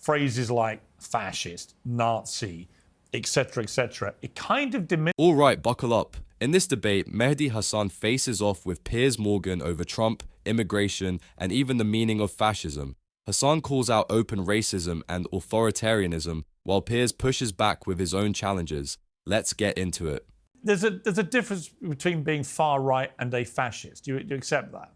phrases like fascist, Nazi, etc., it kind of diminishes. All right, buckle up. In this debate, Mehdi Hasan faces off with Piers Morgan over Trump, immigration, and even the meaning of fascism. Hasan calls out open racism and authoritarianism, while Piers pushes back with his own challenges. Let's get into it. There's a difference between being far right and a fascist. Do you accept that?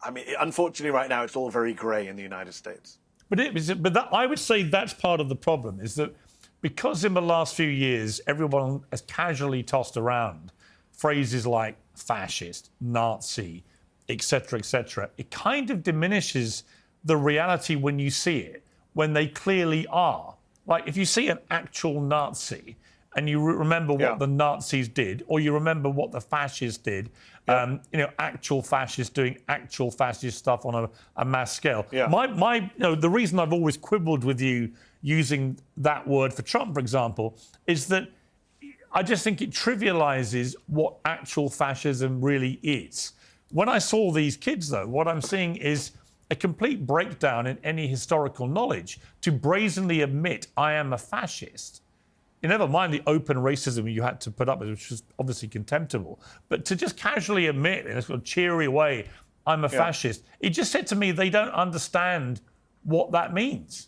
I mean, unfortunately, right now, it's all very grey in the United States. I would say that's part of the problem, is that because in the last few years, everyone has casually tossed around phrases like fascist, Nazi, etc., it kind of diminishes the reality when you see it, when they clearly are. Like, if you see an actual Nazi and you remember what the Nazis did, or you remember what the fascists did, actual fascists doing actual fascist stuff on a mass scale. The reason I've always quibbled with you using that word for Trump, for example, is that I just think it trivializes what actual fascism really is. When I saw these kids, though, what I'm seeing is a complete breakdown in any historical knowledge to brazenly admit I am a fascist. You never mind the open racism you had to put up with, which was obviously contemptible, but to just casually admit in a sort of cheery way, I'm a fascist, it just said to me they don't understand what that means.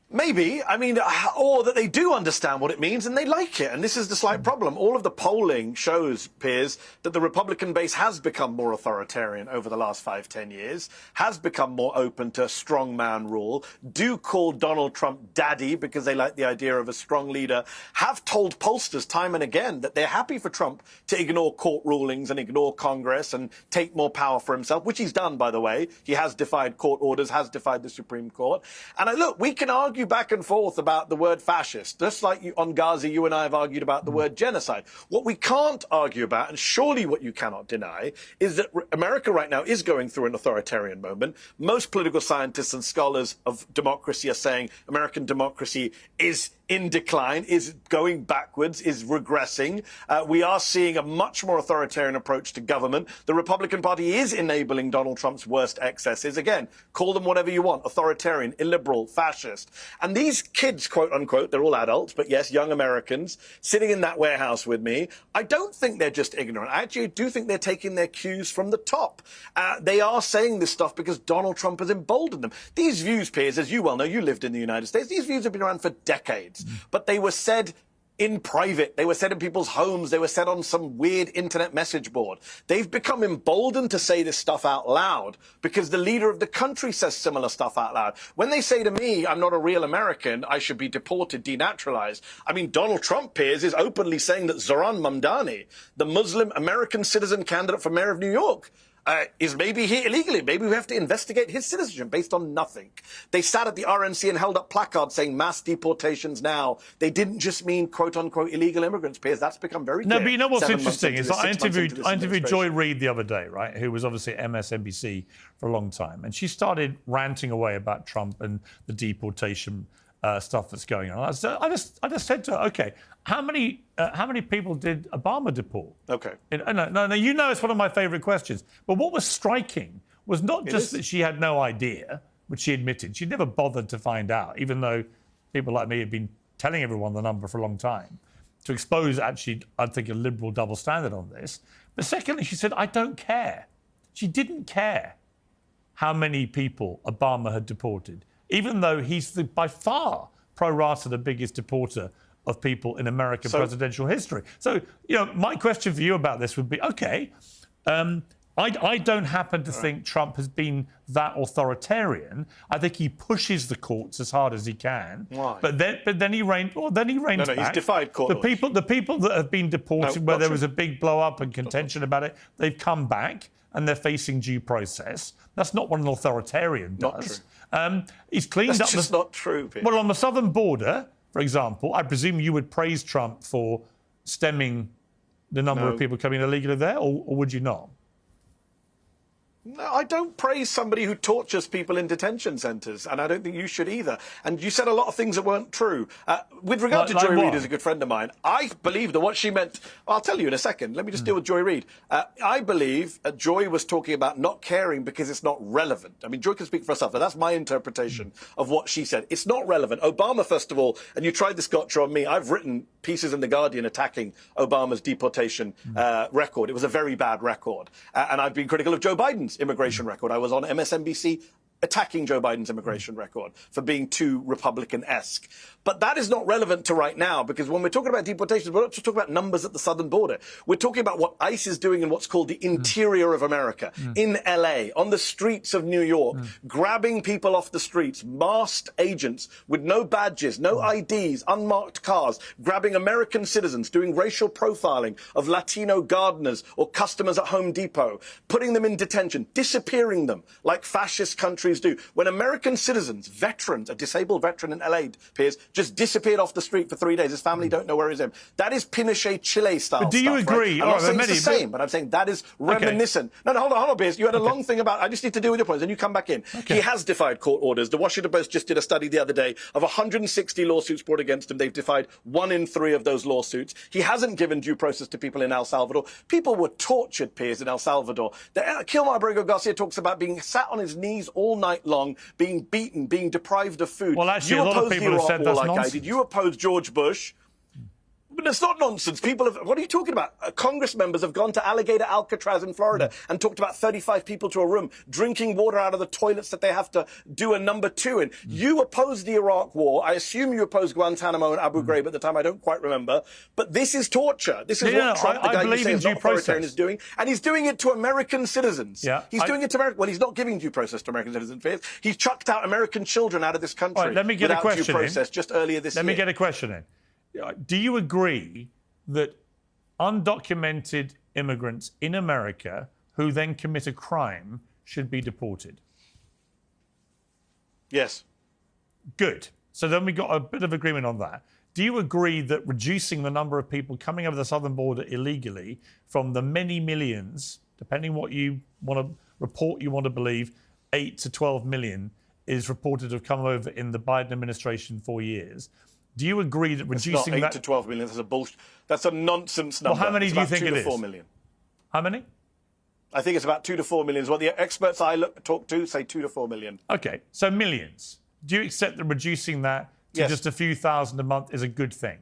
Maybe. I mean, or that they do understand what it means and they like it. And this is the slight problem. All of the polling shows, Piers, that the Republican base has become more authoritarian over the last 5-10 years, has become more open to strongman rule, do call Donald Trump daddy because they like the idea of a strong leader, have told pollsters time and again that they're happy for Trump to ignore court rulings and ignore Congress and take more power for himself, which he's done, by the way. He has defied court orders, has defied the Supreme Court. And look, we can argue back and forth about the word fascist, just like on Gaza, you and I have argued about the word genocide. What we can't argue about, and surely what you cannot deny, is that America right now is going through an authoritarian moment. Most political scientists and scholars of democracy are saying American democracy is in decline, is going backwards, is regressing. We are seeing a much more authoritarian approach to government. The Republican Party is enabling Donald Trump's worst excesses. Again, call them whatever you want, authoritarian, illiberal, fascist. And these kids, quote unquote, they're all adults, but yes, young Americans, sitting in that warehouse with me, I don't think they're just ignorant. I actually do think they're taking their cues from the top. They are saying this stuff because Donald Trump has emboldened them. These views, Piers, as you well know, you lived in the United States, these views have been around for decades. But they were said in private. They were said in people's homes. They were said on some weird internet message board. They've become emboldened to say this stuff out loud because the leader of the country says similar stuff out loud. When they say to me, I'm not a real American, I should be deported, denaturalized. I mean, Donald Trump, Piers, is openly saying that Zohran Mamdani, the Muslim American citizen candidate for mayor of New York, is maybe here illegally. Maybe we have to investigate his citizenship based on nothing. They sat at the RNC and held up placards saying mass deportations now. They didn't just mean quote-unquote illegal immigrants, Piers. That's become very clear. No, but you know what's interesting is I interviewed Joy Reid the other day, right, who was obviously at MSNBC for a long time, and she started ranting away about Trump and the deportation stuff that's going on. I just said to her, okay, how many people did Obama deport? Okay. No, you know it's one of my favourite questions. But what was striking was not just that she had no idea, which she admitted. She never bothered to find out, even though people like me have been telling everyone the number for a long time, to expose, actually, I think, a liberal double standard on this. But secondly, she said, I don't care. She didn't care how many people Obama had deported, even though he's by far pro rata the biggest deporter of people in American presidential history. So, my question for you about this would be, okay, I don't happen to think Trump has been that authoritarian. I think he pushes the courts as hard as he can. Why? But then he reigns back. No, he's defied court orders. The people that have been deported, where there was a big blow up and contention about it, they've come back and they're facing due process. That's not what an authoritarian does. He's cleaned up. That's just not true, Peter. Well, on the southern border, for example, I presume you would praise Trump for stemming the number of people coming illegally there, or would you not? No, I don't praise somebody who tortures people in detention centres, and I don't think you should either. And you said a lot of things that weren't true. With regard to Joy Reid, who's a good friend of mine, I believe that what she meant... I'll tell you in a second. Let me just deal with Joy Reid. I believe Joy was talking about not caring because it's not relevant. I mean, Joy can speak for herself, but that's my interpretation of what she said. It's not relevant. Obama, first of all, and you tried this gotcha on me, I've written pieces in The Guardian attacking Obama's deportation record. It was a very bad record. And I've been critical of Joe Biden's immigration record. I was on MSNBC attacking Joe Biden's immigration record for being too Republican-esque. But that is not relevant to right now, because when we're talking about deportations, we're not just talking about numbers at the southern border. We're talking about what ICE is doing in what's called the interior of America, in LA, on the streets of New York, grabbing people off the streets, masked agents with no badges, no IDs, unmarked cars, grabbing American citizens, doing racial profiling of Latino gardeners or customers at Home Depot, putting them in detention, disappearing them like fascist countries do. When American citizens, veterans, a disabled veteran in LA, Piers, just disappeared off the street for 3 days. His family don't know where he's in. That is Pinochet Chile style. But do you stuff, agree? Right? I'm not saying it's the same, but I'm saying that is reminiscent. Okay. No, hold on, Piers. You had a long thing about. I just need to deal with your points, and you come back in. Okay. He has defied court orders. The Washington Post just did a study the other day of 160 lawsuits brought against him. They've defied 1 in 3 of those lawsuits. He hasn't given due process to people in El Salvador. People were tortured, Piers, in El Salvador. Kilmar Abrego Garcia talks about being sat on his knees all night long, being beaten, being deprived of food. Well, actually, a lot of people have said that's nonsense. I did. You opposed George Bush. But it's not nonsense. People have... What are you talking about? Congress members have gone to Alligator Alcatraz in Florida and talked about 35 people to a room, drinking water out of the toilets that they have to do a number 2 in. You opposed the Iraq war. I assume you opposed Guantanamo and Abu Ghraib at the time. I don't quite remember. But this is torture. This is what Trump, the guy you say is not authoritarian, is doing. And he's doing it to American citizens. Yeah, he's doing it to American... Well, he's not giving due process to American citizens. He's chucked out American children out of this country. Right, let me get a question due process just earlier this year. Let me get a question in. Do you agree that undocumented immigrants in America who then commit a crime should be deported? Yes. Good. So then we got a bit of agreement on that. Do you agree that reducing the number of people coming over the southern border illegally from the many millions, depending what you want to report, you want to believe, 8 to 12 million is reported to have come over in the Biden administration 4 years? Do you agree that reducing that... 8 to 12 million, that's a bullshit. That's a nonsense number. Well, how many do you think it is? 2 to 4 million. How many? I think it's about 2 to 4 million is what the experts I talk to say 2 to 4 million. OK, so millions. Do you accept that reducing that to just a few thousand a month is a good thing?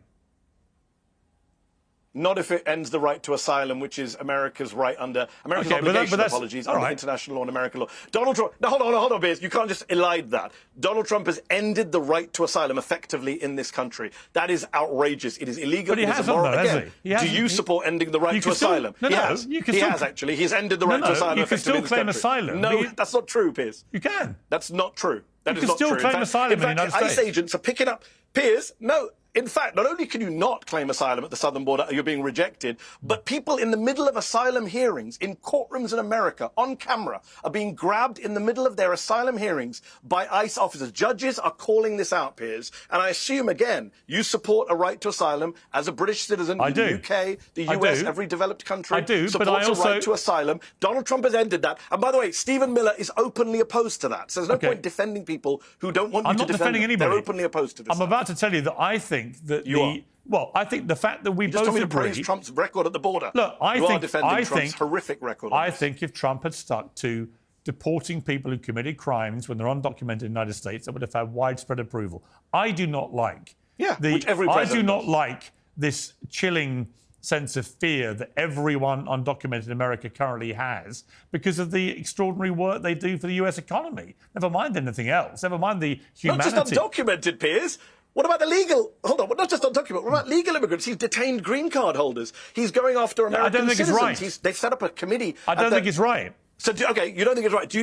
Not if it ends the right to asylum, which is America's right under America's obligation, apologies, under international law and American law. Donald Trump... No, hold on, Piers. You can't just elide that. Donald Trump has ended the right to asylum effectively in this country. That is outrageous. It is illegal. But he hasn't, though, has he? Do you support ending the right to asylum? No, he has. He has, actually. He's ended the right to asylum effectively in this country. You can still claim asylum. No, that's not true, Piers. You can. That's not true. That is not true. You can still claim asylum in the United States. ICE agents are picking up... Piers, no... In fact, not only can you not claim asylum at the southern border, you're being rejected, but people in the middle of asylum hearings in courtrooms in America, on camera, are being grabbed in the middle of their asylum hearings by ICE officers. Judges are calling this out, Piers. And I assume, again, you support a right to asylum as a British citizen. I do. The UK, the US, every developed country I do, supports but I also... a right to asylum. Donald Trump has ended that. And by the way, Stephen Miller is openly opposed to that. So there's no point defending people who don't want you to defend them. I'm not defending anybody. They're openly opposed to this. I'm about to tell you that I think that Well, I think the fact that we both agree... You just told me to praise Trump's record at the border. Look, I think Trump's horrific record. I think if Trump had stuck to deporting people who committed crimes when they're undocumented in the United States, that would have had widespread approval. I do not like... which every president I do not like this chilling sense of fear that everyone undocumented in America currently has because of the extraordinary work they do for the US economy. Never mind anything else. Never mind the humanity. Not just undocumented, Piers. What about the legal... Hold on, not just undocumented. What about legal immigrants? He's detained green card holders. He's going after American citizens. I don't think it's right. They've set up a committee... I don't think it's right. So, okay, you don't think it's right. Do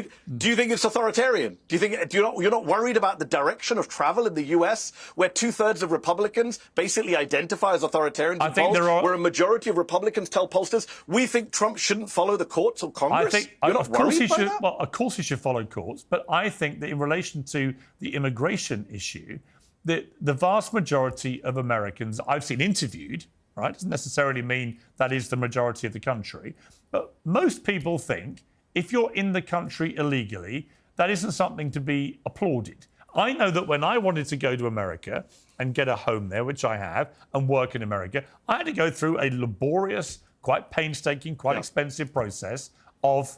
you think it's authoritarian? You're not worried about the direction of travel in the US, where 2/3 of Republicans basically identify as authoritarians in polls, where a majority of Republicans tell pollsters, we think Trump shouldn't follow the courts or Congress? You're not worried by that? Well, of course he should follow courts, but I think that in relation to the immigration issue, the vast majority of Americans I've seen interviewed, right, doesn't necessarily mean that is the majority of the country, but most people think if you're in the country illegally, that isn't something to be applauded. I know that when I wanted to go to America and get a home there, which I have, and work in America, I had to go through a laborious, quite painstaking, quite expensive process of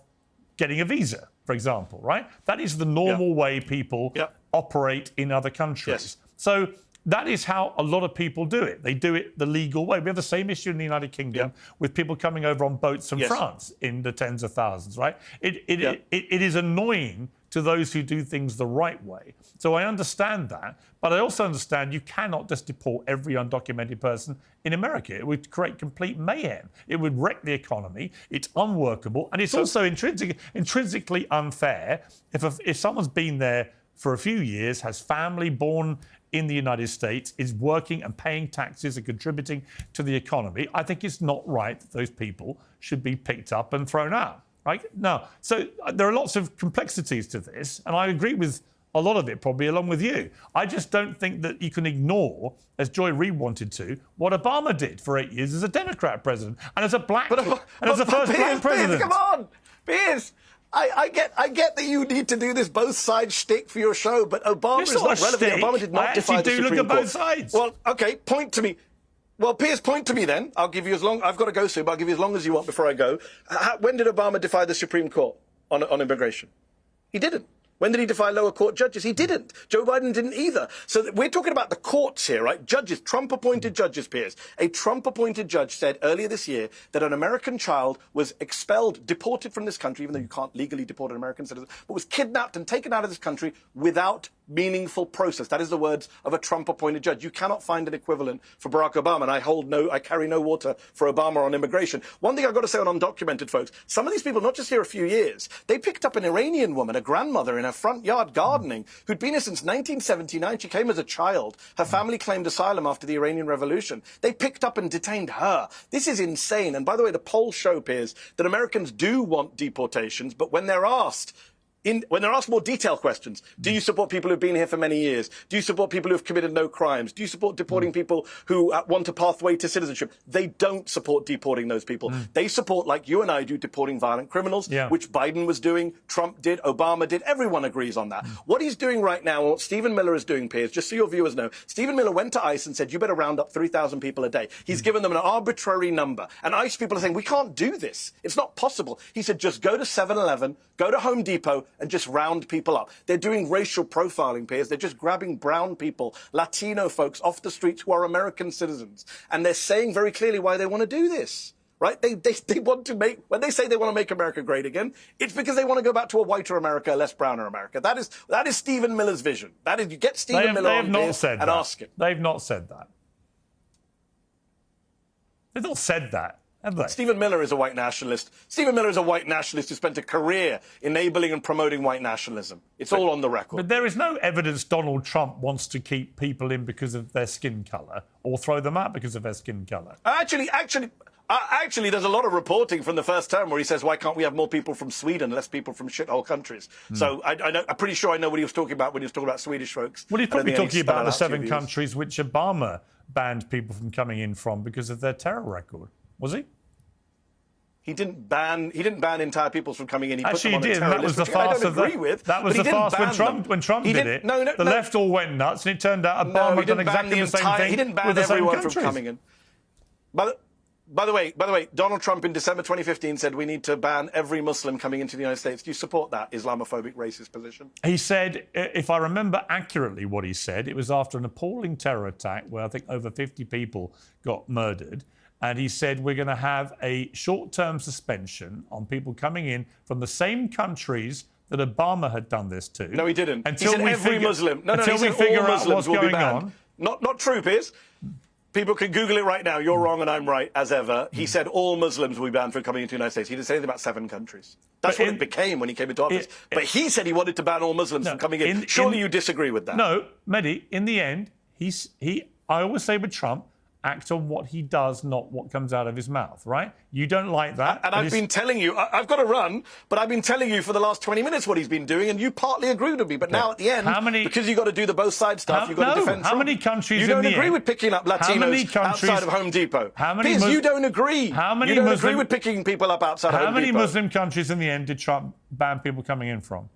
getting a visa, for example, right? That is the normal way people operate in other countries. So that is how a lot of people do it. They do it the legal way. We have the same issue in the United Kingdom with people coming over on boats from France in the tens of thousands, right? It is annoying to those who do things the right way. So I understand that, but I also understand you cannot just deport every undocumented person in America. It would create complete mayhem. It would wreck the economy. It's unworkable, and it's also intrinsically unfair if someone's been there for a few years, has family born in the United States, is working and paying taxes and contributing to the economy. I think it's not right that those people should be picked up and thrown out. Right? Now, so there are lots of complexities to this, and I agree with a lot of it, probably along with you. I just don't think that you can ignore, as Joy Reid wanted to, what Obama did for 8 years as a Democrat president and as a black and as the first black president. Piers, come on, Piers. I get that you need to do this both sides shtick for your show, but Obama is not relevant. Shtick. Obama did not defy the Supreme Court. I actually do look at both sides. Well, okay, point to me. Well, Piers, point to me then. I'll give you as long. I've got to go soon, but I'll give you as long as you want before I go. When did Obama defy the Supreme Court on immigration? He didn't. When did he defy lower court judges? He didn't. Joe Biden didn't either. So we're talking about the courts here, right? Judges, Trump-appointed judges, Piers. A Trump-appointed judge said earlier this year that an American child was expelled, deported from this country, even though you can't legally deport an American citizen, but was kidnapped and taken out of this country without meaningful process. That is the words of a Trump-appointed judge. You cannot find an equivalent for Barack Obama, and I carry no water for Obama on immigration. One thing I've got to say on undocumented folks, some of these people, not just here a few years, they picked up an Iranian woman, a grandmother in her front yard gardening, who'd been here since 1979. She came as a child. Her family claimed asylum after the Iranian Revolution. They picked up and detained her. This is insane. And by the way, the polls show, Piers, that Americans do want deportations, but when they're asked more detailed questions, do you support people who've been here for many years? Do you support people who have committed no crimes? Do you support deporting people who want a pathway to citizenship? They don't support deporting those people. They support, like you and I do, deporting violent criminals, which Biden was doing, Trump did, Obama did. Everyone agrees on that. What he's doing right now, and what Stephen Miller is doing, Piers, just so your viewers know, Stephen Miller went to ICE and said, you better round up 3,000 people a day. He's given them an arbitrary number. And ICE people are saying, we can't do this. It's not possible. He said, just go to 7-Eleven, go to Home Depot, and just round people up. They're doing racial profiling, Piers. They're just grabbing brown people, Latino folks off the streets who are American citizens. And they're saying very clearly why they want to do this, right? They want to make, when they say they want to make America great again, it's because they want to go back to a whiter America, a less browner America. That is Stephen Miller's vision. That is, you get Stephen Miller on Piers and ask him. They've not said that. They've not said that. Stephen Miller is a white nationalist. Stephen Miller is a white nationalist who spent a career enabling and promoting white nationalism. It's all on the record. But there is no evidence Donald Trump wants to keep people in because of their skin colour or throw them out because of their skin colour. Actually, there's a lot of reporting from the first term where he says, why can't we have more people from Sweden, less people from shithole countries? So I'm pretty sure I know what he was talking about when he was talking about Swedish folks. Well, he's probably talking about the 7 countries which Obama banned people from coming in from because of their terror record. Was he? He didn't ban entire peoples from coming in. He Actually, put them on he did. A terror That was list, the farce of that was the farce when Trump did it. The left all went nuts, and it turned out Obama had done exactly the same thing. He didn't ban everyone from coming in. By the way, Donald Trump in December 2015 said we need to ban every Muslim coming into the United States. Do you support that Islamophobic, racist position? He said, if I remember accurately what he said, it was after an appalling terror attack where I think over 50 people got murdered. And he said, we're going to have a short-term suspension on people coming in from the same countries that Obama had done this to. No, he didn't. Until he said we every Muslim. Until we figure out what's going on. Not true, Piers. People can Google it right now. You're wrong and I'm right, as ever. He said all Muslims will be banned from coming into the United States. He didn't say anything about 7 countries. That's what it became when he came into office. But he said he wanted to ban all Muslims from coming in. Surely you disagree with that? No, Mehdi, in the end, I always say with Trump, act on what he does, not what comes out of his mouth, right? You don't like that. And I've been telling you, I've got to run, but I've been telling you for the last 20 minutes what he's been doing, and you partly agreed with me. But now at the end, because you've got to do the both sides stuff, you've got to defend Trump. How many countries you don't agree with picking up Latinos outside of Home Depot? Piers, you don't agree. You don't agree with picking people up outside Home Depot. How many Muslim countries in the end did Trump ban people coming in from?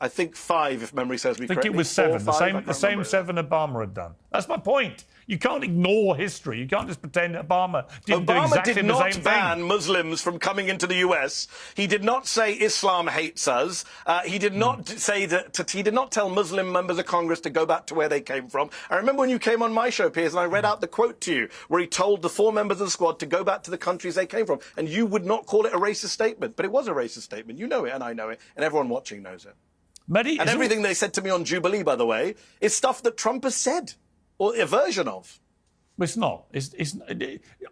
I think 5, if memory serves me correctly. I think it was 7. 4, 5, the same 7 Obama had done. That's my point. You can't ignore history. You can't just pretend Obama didn't do exactly the same thing. Obama did not ban Muslims from coming into the US. He did not say Islam hates us. He did not say that. He did not tell Muslim members of Congress to go back to where they came from. I remember when you came on my show, Piers, and I read out the quote to you, where he told the 4 members of the squad to go back to the countries they came from, and you would not call it a racist statement, but it was a racist statement. You know it, and I know it, and everyone watching knows it. Mehdi, and everything they said to me on Jubilee, by the way, is stuff that Trump has said, or a version of. It's not.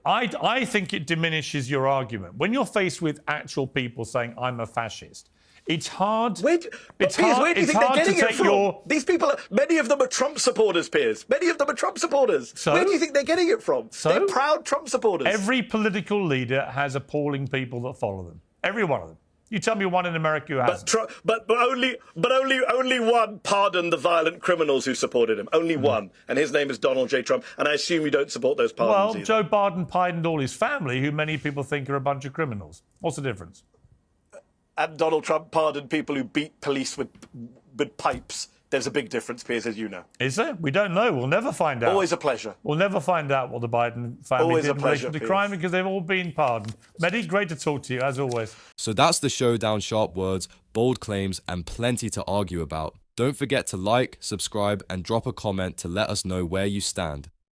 I think it diminishes your argument. When you're faced with actual people saying, I'm a fascist, it's hard. Where do you think they're getting it from? These people, many of them are Trump supporters, Piers. Many of them are Trump supporters. So, where do you think they're getting it from? They're proud Trump supporters. Every political leader has appalling people that follow them. Every one of them. You tell me one in America who hasn't. But only one pardoned the violent criminals who supported him. Only one. And his name is Donald J. Trump. And I assume you don't support those pardons either. Joe Biden pardoned all his family, who many people think are a bunch of criminals. What's the difference? And Donald Trump pardoned people who beat police with pipes. There's a big difference, Piers, as you know. Is there? We don't know. We'll never find out. Always a pleasure. We'll never find out what the Biden family did in relation to the crime, because they've all been pardoned. Mehdi, great to talk to you, as always. So that's the showdown: sharp words, bold claims, and plenty to argue about. Don't forget to like, subscribe, and drop a comment to let us know where you stand.